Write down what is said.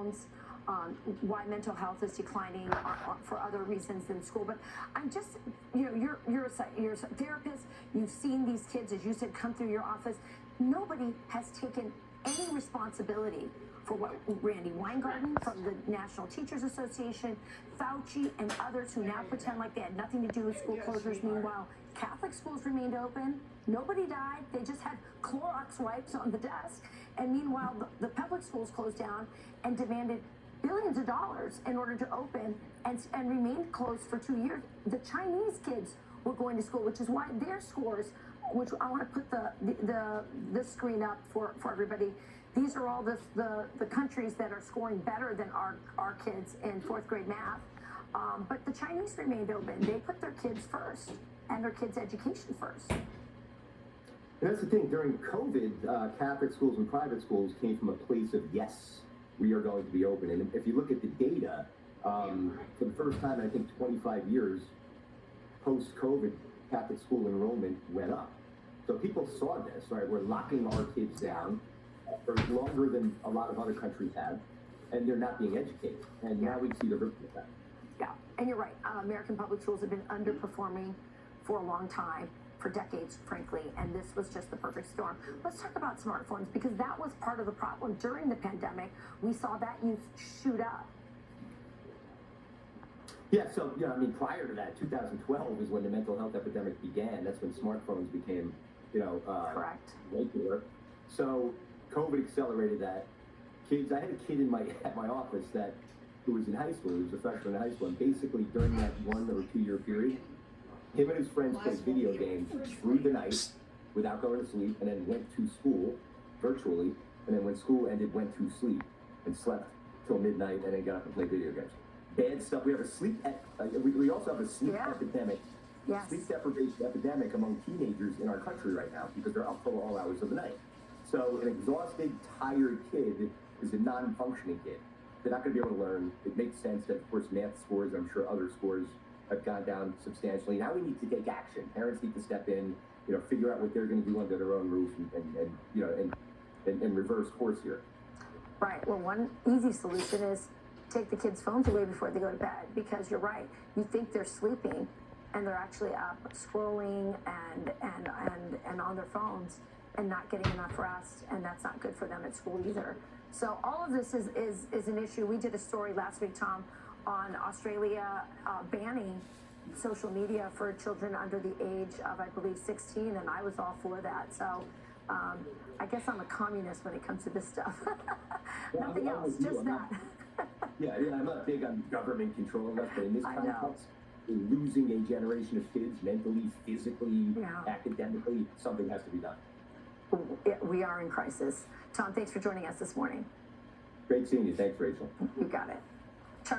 smartphones, why mental health is declining for other reasons than school. But I'm just, you're a therapist. You've seen these kids, as you said, come through your office. Nobody has taken any responsibility for what Randy Weingarten from the National Teachers Association, Fauci, and others who now pretend like they had nothing to do with school closures. Meanwhile, Catholic schools remained open. Nobody died. They just had Clorox wipes on the desk. And meanwhile, the public schools closed down and demanded billions of dollars in order to open and remained closed for 2 years. The Chinese kids were going to school, which is why their scores, which I want to put the screen up for everybody. These are all the countries that are scoring better than our kids in fourth grade math. But the Chinese remained open. They put their kids first and their kids' education first. And that's the thing. During COVID, Catholic schools and private schools came from a place of, yes, we are going to be open. And if you look at the data, for the first time in, I think, 25 years, post-COVID, Catholic school enrollment went up. So people saw this, right? We're locking our kids down for longer than a lot of other countries have, and they're not being educated. And now we see the ripple effect. Yeah, and you're right. American public schools have been underperforming for a long time, for decades, frankly, and this was just the perfect storm. Let's talk about smartphones, because that was part of the problem during the pandemic. We saw that use shoot up. Yeah, so, I mean, prior to that, 2012 is when the mental health epidemic began. That's when smartphones became, correct, regular. So COVID accelerated that. Kids, I had a kid at my office who was in high school. He was a freshman in high school, and basically during that 1 or 2 year period, him and his friends played video games through the night without going to sleep, and then went to school virtually, and then when school ended, went to sleep and slept till midnight, and then got up and played video games. Bad stuff. We have a we also have a sleep epidemic, sleep deprivation epidemic among teenagers in our country right now, because they're up till all hours of the night. So an exhausted, tired kid is a non-functioning kid. They're not going to be able to learn. It makes sense that, of course, math scores, I'm sure other scores, have gone down substantially. Now we need to take action. Parents need to step in, figure out what they're going to do under their own roof, and reverse course here. Right. Well, one easy solution is take the kids' phones away before they go to bed, because you're right. You think they're sleeping, and they're actually up scrolling and on their phones and not getting enough rest, and that's not good for them at school either. So all of this is an issue. We did a story last week, Tom, on Australia banning social media for children under the age of, I believe, 16, and I was all for that. So I guess I'm a communist when it comes to this stuff. Nothing else, just that. I'm not big on government controlling us, but in this context, we're losing a generation of kids mentally, physically, academically. Something has to be done. We are in crisis. Tom, thanks for joining us this morning. Great seeing you. Thanks, Rachel. You got it.